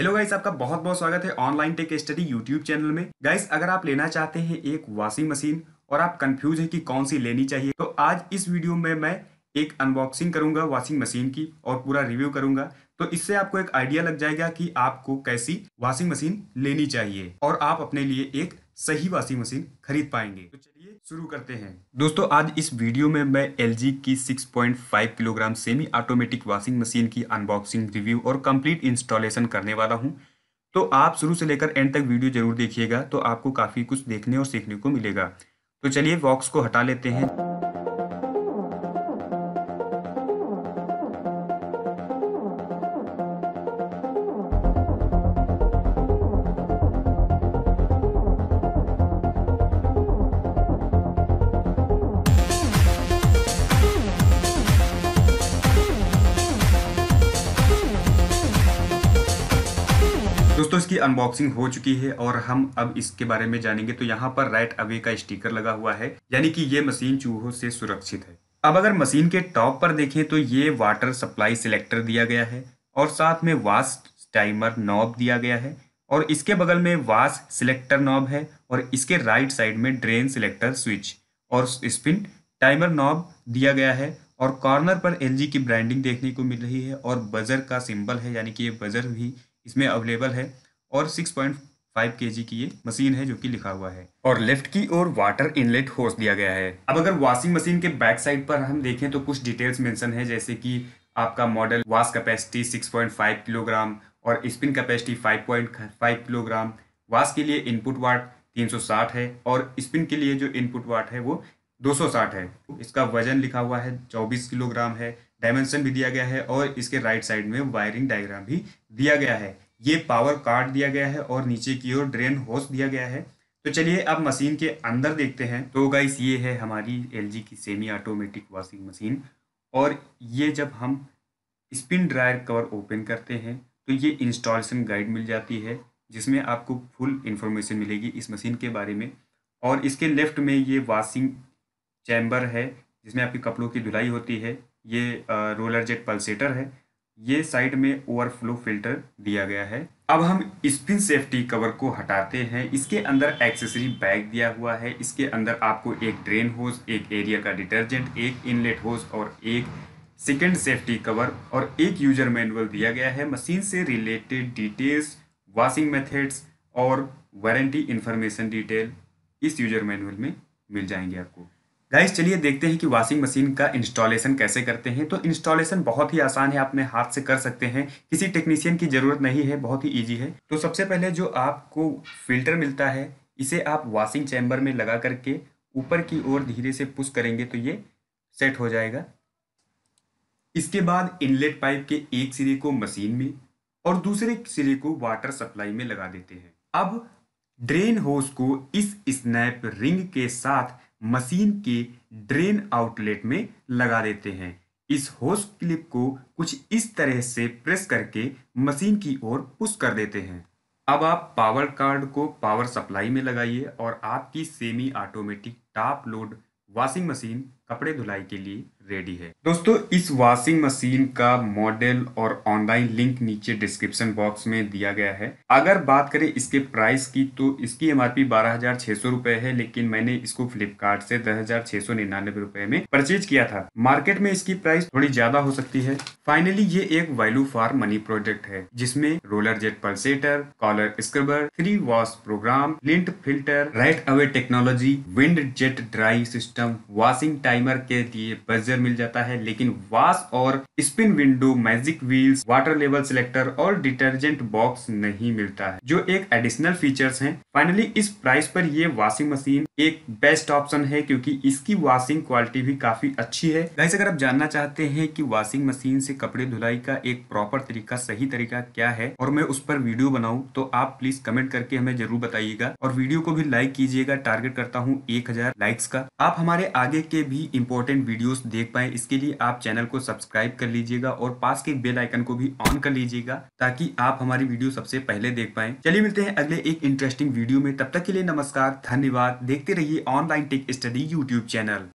Hello guys, आपका बहुत बहुत स्वागत है online tech study YouTube channel में। गाइस, अगर आप लेना चाहते हैं एक वॉशिंग मशीन और आप कंफ्यूज हैं कि कौन सी लेनी चाहिए, तो आज इस वीडियो में मैं एक अनबॉक्सिंग करूंगा वॉशिंग मशीन की और पूरा रिव्यू करूंगा। तो इससे आपको एक आइडिया लग जाएगा कि आपको कैसी वॉशिंग मशीन लेनी चाहिए और आप अपने लिए एक सही वॉशिंग मशीन खरीद पाएंगे। तो चलिए शुरू करते हैं। दोस्तों, आज इस वीडियो में मैं LG की 6.5 kilogram semi automatic washing machine की अनबॉक्सिंग, रिव्यू और कंप्लीट इंस्टॉलेशन करने वाला हूं। तो आप शुरू से लेकर एंड तक वीडियो जरूर देखिएगा, तो आपको काफ़ी कुछ देखने और सीखने को मिलेगा। तो चलिए बॉक्स को हटा लेते हैं। दोस्तों, इसकी अनबॉक्सिंग हो चुकी है और हम अब इसके बारे में जानेंगे। तो यहाँ पर राइट अवे का स्टिकर लगा हुआ है, यानी कि ये मशीन चूहों से सुरक्षित है। अब अगर मशीन के टॉप पर देखें तो ये वाटर सप्लाई सिलेक्टर दिया गया है और साथ में वॉश टाइमर नॉब दिया गया है और इसके बगल में वॉश सिलेक्टर नॉब है और इसके राइट साइड में ड्रेन सिलेक्टर स्विच और स्पिन टाइमर नॉब दिया गया है। और कॉर्नर पर LG की ब्रांडिंग देखने को मिल रही है और बजर का सिंबल है, यानी कि ये बजर भी इसमें अवेलेबल है। और 6.5 kg की ये मशीन है जो कि लिखा हुआ है। और लेफ्ट की ओर वाटर इनलेट होस दिया गया है। अब अगर वॉशिंग मशीन के बैक साइड पर हम देखें तो कुछ डिटेल्स मेंशन है, जैसे कि आपका मॉडल, वॉश कैपेसिटी 6.5 किलोग्राम और स्पिन कैपेसिटी 5.5 किलोग्राम। वॉश के लिए इनपुट वाट 360 है और स्पिन के लिए जो इनपुट वाट है वो 260 है। इसका वजन लिखा हुआ है 24 किलोग्राम है। डायमेंशन भी दिया गया है और इसके राइट साइड में वायरिंग डायग्राम भी दिया गया है। ये पावर कार्ड दिया गया है और नीचे की ओर ड्रेन होस दिया गया है। तो चलिए अब मशीन के अंदर देखते हैं। तो गाइस, ये है हमारी LG की सेमी ऑटोमेटिक वॉशिंग मशीन। और ये जब हम स्पिन ड्रायर कवर ओपन करते हैं तो ये इंस्टॉलेशन गाइड मिल जाती है, जिसमें आपको फुल इंफॉर्मेशन मिलेगी इस मशीन के बारे में। और इसके लेफ्ट में ये वॉशिंग चैम्बर है जिसमें आपके कपड़ों की धुलाई होती है। ये रोलर जेट पल्सेटर है। ये साइड में ओवरफ्लो फिल्टर दिया गया है। अब हम स्पिन सेफ्टी कवर को हटाते हैं। इसके अंदर एक्सेसरी बैग दिया हुआ है। इसके अंदर आपको एक ड्रेन होज, एक एरिया का डिटर्जेंट, एक इनलेट होज और एक सेकेंड सेफ्टी कवर और एक यूजर मैनुअल दिया गया है। मशीन से रिलेटेड डिटेल्स, वॉशिंग मेथड्स और वारंटी इंफॉर्मेशन डिटेल इस यूजर मैनुअल में मिल जाएंगे आपको। गाइस, चलिए देखते हैं कि वॉशिंग मशीन का इंस्टॉलेशन कैसे करते हैं। तो इंस्टॉलेशन बहुत ही आसान है, आप अपने हाथ से कर सकते हैं, किसी टेक्नीशियन की जरूरत नहीं है, बहुत ही इजी है। तो सबसे पहले जो आपको फिल्टर मिलता है, इसे आप वॉशिंग चैम्बर में लगा करके ऊपर की ओर धीरे से पुश करेंगे तो ये सेट हो जाएगा। इसके बाद इनलेट पाइप के एक सिरे को मशीन में और दूसरे सिरे को वाटर सप्लाई में लगा देते हैं। अब ड्रेन होस को इस स्नैप रिंग के साथ मशीन के ड्रेन आउटलेट में लगा देते हैं। इस होस क्लिप को कुछ इस तरह से प्रेस करके मशीन की ओर पुश कर देते हैं। अब आप पावर कार्ड को पावर सप्लाई में लगाइए और आपकी semi automatic top load washing machine कपड़े धुलाई के लिए रेडी है। दोस्तों, इस वॉशिंग मशीन का मॉडल और ऑनलाइन लिंक नीचे डिस्क्रिप्शन बॉक्स में दिया गया है। अगर बात करें इसके प्राइस की तो इसकी MRP 12,600 रुपए है, लेकिन मैंने इसको फ्लिपकार्ट से 10,699 रुपए में परचेज किया था। मार्केट में इसकी प्राइस थोड़ी ज्यादा हो सकती है। फाइनली ये एक वैल्यू फॉर मनी प्रोडक्ट है, जिसमें roller jet pulsator, collar scrubber, 3 wash programme, lint filter, right away technology, wind jet dry system, washing timer के लिए बजर मिल जाता है, लेकिन वॉश और spin window, magic wheels, water level selector और डिटर्जेंट बॉक्स नहीं मिलता है, जो एक एडिशनल फीचर्स हैं। फाइनली इस प्राइस पर ये वॉशिंग मशीन एक बेस्ट ऑप्शन है, क्योंकि इसकी वॉशिंग क्वालिटी भी काफी अच्छी है। गाइस, अगर आप जानना चाहते हैं कि वॉशिंग मशीन से कपड़े धुलाई का एक प्रॉपर तरीका, सही तरीका क्या है और मैं उस पर वीडियो बनाऊं, तो आप प्लीज कमेंट करके हमें जरूर बताइएगा और वीडियो को भी लाइक कीजिएगा। टारगेट करता हूँ 1000 लाइक्स का। आप हमारे आगे के भी इंपॉर्टेंट वीडियोस देख पाए, इसके लिए आप चैनल को सब्सक्राइब कर लीजिएगा और पास के बेल आइकन को भी ऑन कर लीजिएगा, ताकि आप हमारी वीडियो सबसे पहले देख पाए। चलिए मिलते हैं अगले एक इंटरेस्टिंग वीडियो में। तब तक के लिए नमस्कार, धन्यवाद। देखते रहिए online tech study YouTube channel.